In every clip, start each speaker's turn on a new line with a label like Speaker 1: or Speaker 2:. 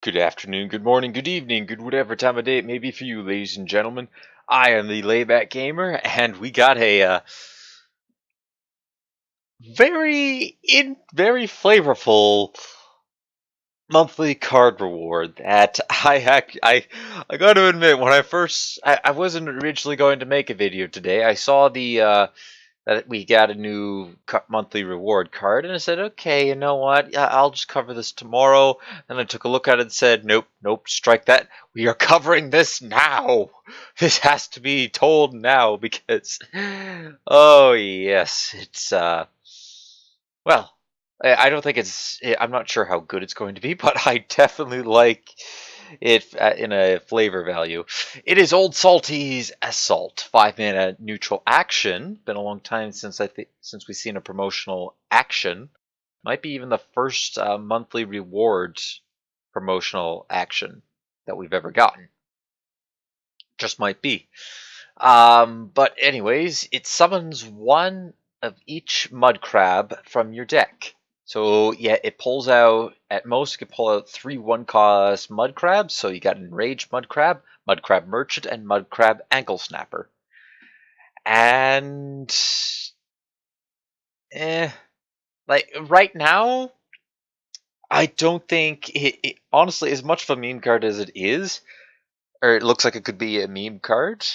Speaker 1: Good afternoon, good morning, good evening, good whatever time of day it may be for you, ladies and gentlemen. I am the Layback Gamer, and we got a very flavorful monthly card reward that I got to admit when I wasn't originally going to make a video today. I saw the that we got a new monthly reward card, and I said, okay, you know what? Yeah, I'll just cover this tomorrow. Then I took a look at it and said, nope, nope, strike that. We are covering this now. This has to be told now because, oh yes, it's well, I don't think I'm not sure how good it's going to be, but I definitely like it in a flavor value. It is Old Salty's Assault, 5-mana neutral action. Been a long time since since we've seen a promotional action. Might be even the first monthly reward promotional action that we've ever gotten. Just might be. But anyways, it summons one of each mudcrab from your deck. So yeah, it pulls out, at most it can pull out 3 1-cost mudcrabs. So you got Enraged Mudcrab, Mudcrab Merchant, and Mudcrab Ankle Snapper. And like right now, I don't think honestly, as much of a meme card as it is, or it looks like it could be a meme card.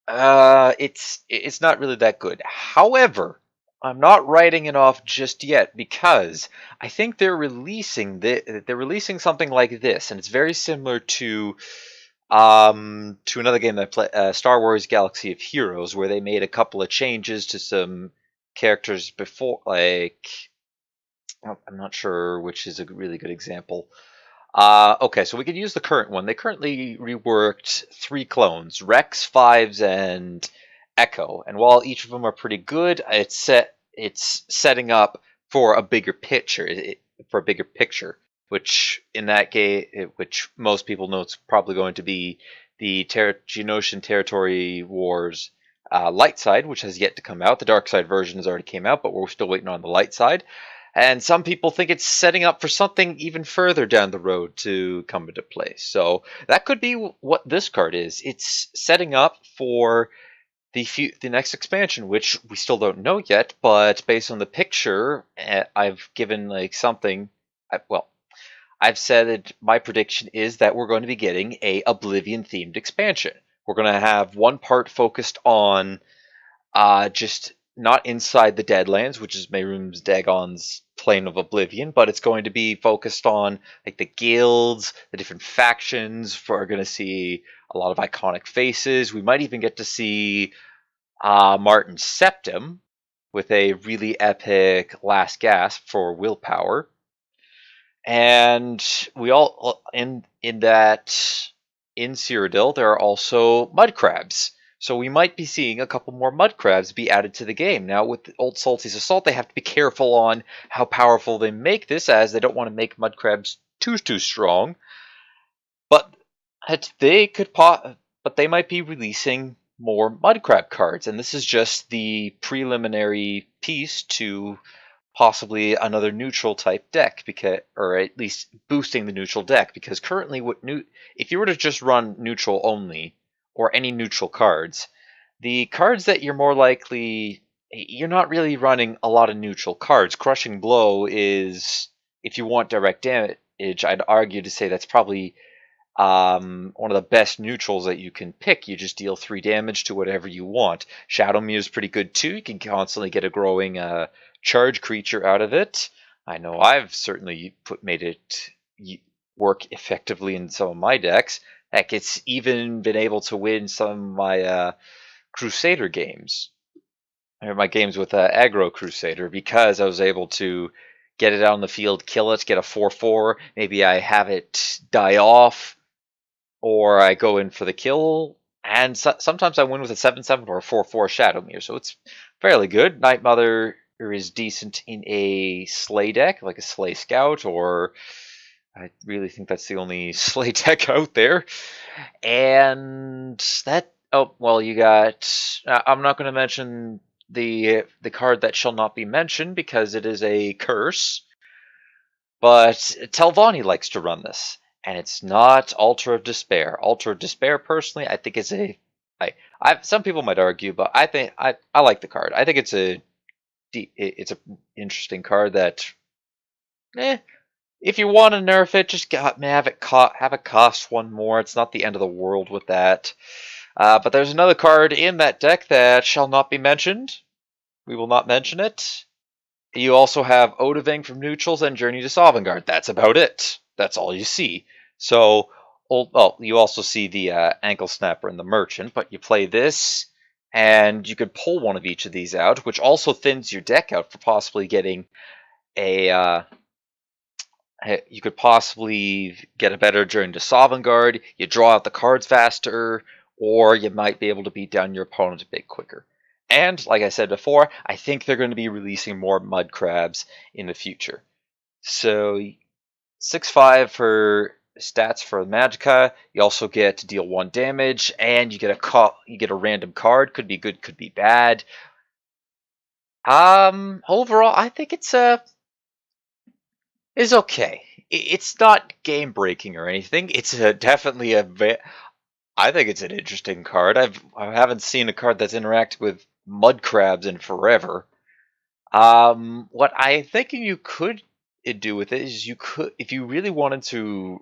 Speaker 1: It's not really that good. However, I'm not writing it off just yet because I think they're releasing something like this, and it's very similar to another game that I play, Star Wars Galaxy of Heroes, where they made a couple of changes to some characters before, like I'm not sure which is a really good example. Okay, so we could use the current one. They currently reworked 3 clones, Rex, Fives, and Echo. And while each of them are pretty good, it's setting up for a bigger picture, which in that game, which most people know it's probably going to be the Geonosian Territory Wars light side, which has yet to come out. The dark side version has already came out, but we're still waiting on the light side. And some people think it's setting up for something even further down the road to come into play. So that could be what this card is. It's setting up for the next expansion, which we still don't know yet. But based on the picture, I've given like something. I've said that my prediction is that we're going to be getting a Oblivion themed expansion. We're going to have one part focused on just not inside the Deadlands, which is Mehrunes Dagon's plane of Oblivion, but it's going to be focused on like the guilds, the different factions. We're going to see a lot of iconic faces. We might even get to see Martin Septim with a really epic last gasp for willpower. And we all in that in Cyrodiil there are also mudcrabs. So we might be seeing a couple more mudcrabs be added to the game. Now with Old Salty's Assault, they have to be careful on how powerful they make this, as they don't want to make mudcrabs too strong. But but they might be releasing more mudcrab cards, and this is just the preliminary piece to possibly another neutral type deck, because, or at least boosting the neutral deck, because currently if you were to just run neutral only or any neutral cards, the cards that you're not really running a lot of neutral cards. Crushing Blow is, if you want direct damage, I'd argue to say that's probably one of the best neutrals that you can pick. You just deal 3 damage to whatever you want. Shadowmere is pretty good too. You can constantly get a growing charge creature out of it. I know I've certainly made it work effectively in some of my decks. Heck, it's even been able to win some of my Crusader games. My games with Aggro Crusader, because I was able to get it out on the field, kill it, get a 4/4. Maybe I have it die off, or I go in for the kill, and sometimes I win with a 7/7 or a 4/4 Shadowmere, so it's fairly good. Night Mother is decent in a Slay deck, like a Slay Scout, or I really think that's the only Slay deck out there. And that, oh, well, you got, I'm not going to mention the card that shall not be mentioned because it is a curse, but Telvanni likes to run this. and it's not Altar of Despair. Altar of Despair, personally, I think it's a. Some people might argue, but I think I like the card. I think it's a interesting card that, if you want to nerf it, just have it cost one more. It's not the end of the world with that. But there's another card in that deck that shall not be mentioned. We will not mention it. You also have Odaving from neutrals and Journey to Sovngarde. That's about it. That's all you see. So, well, you also see the Ankle Snapper and the Merchant, but you play this, and you could pull one of each of these out, which also thins your deck out for possibly getting a. You could possibly get a better Journey to Sovngarde. You draw out the cards faster, or you might be able to beat down your opponent a bit quicker. And, like I said before, I think they're going to be releasing more mudcrabs in the future. So, 6/5 for stats for Magicka. You also get to deal 1 damage, and you get a random card. Could be good, could be bad. Overall, I think it's okay. It's not game breaking or anything. It's definitely I think it's an interesting card. I haven't seen a card that's interacted with mudcrabs in forever. What I think you could do with it is, you could, if you really wanted to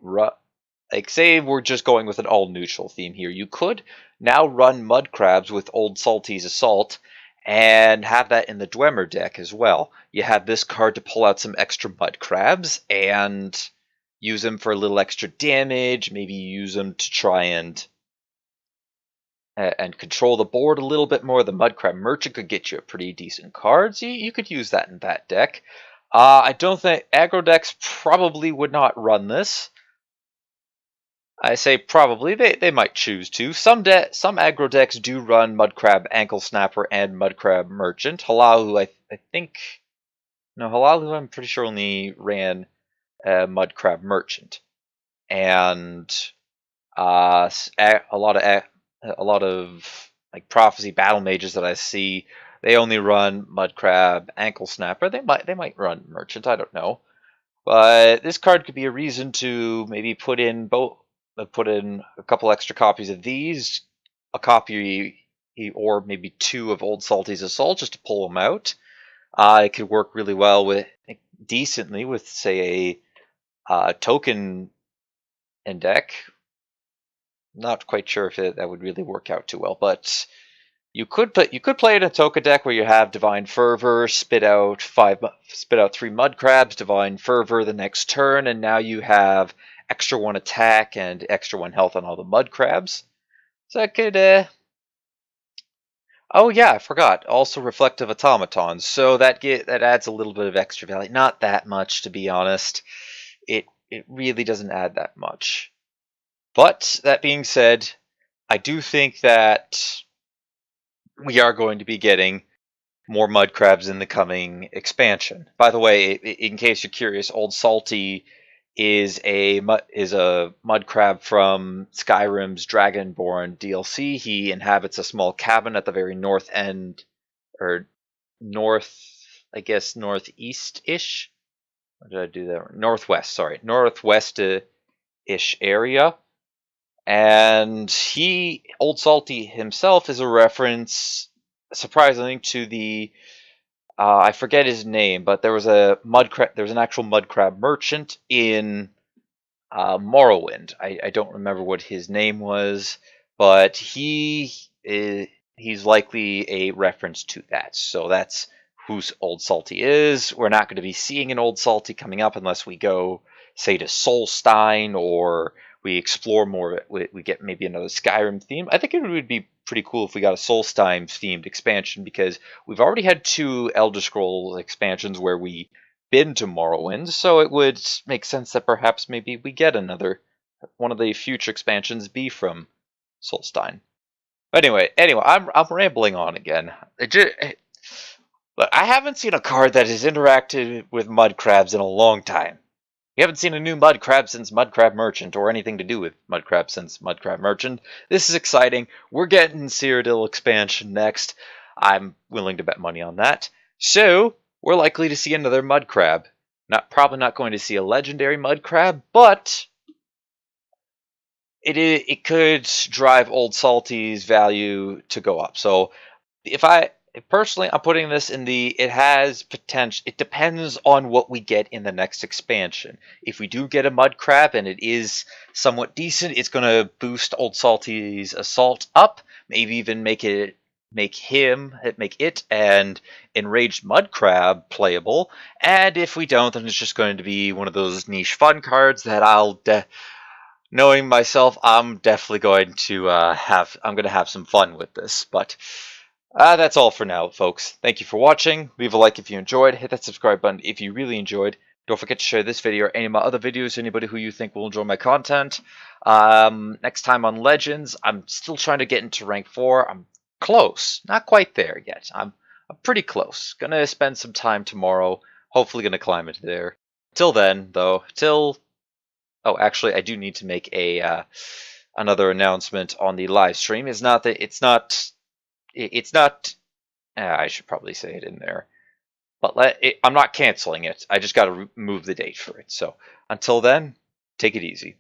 Speaker 1: like, say we're just going with an all neutral theme here, you could now run mudcrabs with Old Salty's Assault and have that in the Dwemer deck as well. You have this card to pull out some extra mudcrabs and use them for a little extra damage. Maybe use them to try and control the board a little bit more. The Mudcrab Merchant could get you a pretty decent card, so you could use that in that deck. I don't think aggro decks probably would not run this. I say probably, they might choose to. Some aggro decks do run Mudcrab Ankle Snapper and Mudcrab Merchant. Halalu, I think, no, Halalu, I'm pretty sure only ran Mudcrab Merchant, and a lot of like Prophecy Battle Mages that I see, they only run Mudcrab Ankle Snapper. They might run Merchant, I don't know. But this card could be a reason to maybe put in a couple extra copies of these, a copy or maybe 2 of Old Salty's Assault, just to pull them out. It could work really well decently with, say, a token in deck. Not quite sure if that would really work out too well, but you could play it in a Toka deck where you have Divine Fervor, spit out 3 Mudcrabs, Divine Fervor the next turn, and now you have extra 1 attack and extra 1 health on all the Mudcrabs. So that could. Oh yeah, I forgot. Also Reflective Automatons. So that adds a little bit of extra value. Not that much, to be honest. It really doesn't add that much. But that being said, I do think that we are going to be getting more mudcrabs in the coming expansion. By the way, in case you're curious, Old Salty is a mudcrab from Skyrim's Dragonborn DLC. He inhabits a small cabin at the very north end, or north, I guess northeast-ish. Or did I do that? Northwest, sorry. Northwest-ish area. And Old Salty himself, is a reference, surprisingly, to the I forget his name, but there was an actual mudcrab merchant in Morrowind. I don't remember what his name was, but he's likely a reference to that. So that's who Old Salty is. We're not going to be seeing an Old Salty coming up unless we go, say, to Solstein, or we explore more. We get maybe another Skyrim theme. I think it would be pretty cool if we got a Solstein themed expansion, because we've already had 2 Elder Scrolls expansions where we been to Morrowind, so it would make sense that perhaps maybe we get one of the future expansions be from Solstein. But anyway, I'm rambling on again. But I haven't seen a card that has interacted with mudcrabs in a long time. We haven't seen a new Mudcrab since Mudcrab Merchant, or anything to do with Mudcrab since Mudcrab Merchant. This is exciting. We're getting Cyrodiil expansion next. I'm willing to bet money on that. So, we're likely to see another Mudcrab. Probably not going to see a legendary Mudcrab, but it could drive Old Salty's value to go up. So if I personally, I'm putting this in the it has potential. It depends on what we get in the next expansion. If we do get a mudcrab and it is somewhat decent, it's going to boost Old Salty's assault up. Maybe even make it make it and enraged mudcrab playable. And if we don't, then it's just going to be one of those niche fun cards that knowing myself, I'm definitely going to I'm going to have some fun with this. But that's all for now, folks. Thank you for watching. Leave a like if you enjoyed. Hit that subscribe button if you really enjoyed. Don't forget to share this video or any of my other videos to anybody who you think will enjoy my content. Next time on Legends, I'm still trying to get into rank 4. I'm close. Not quite there yet. I'm pretty close. Gonna spend some time tomorrow. Hopefully gonna climb into there. Till then, though, oh, actually, I do need to make a another announcement on the live stream. It's not. I should probably say it in there, but I'm not canceling it. I just got to move the date for it. So until then, take it easy.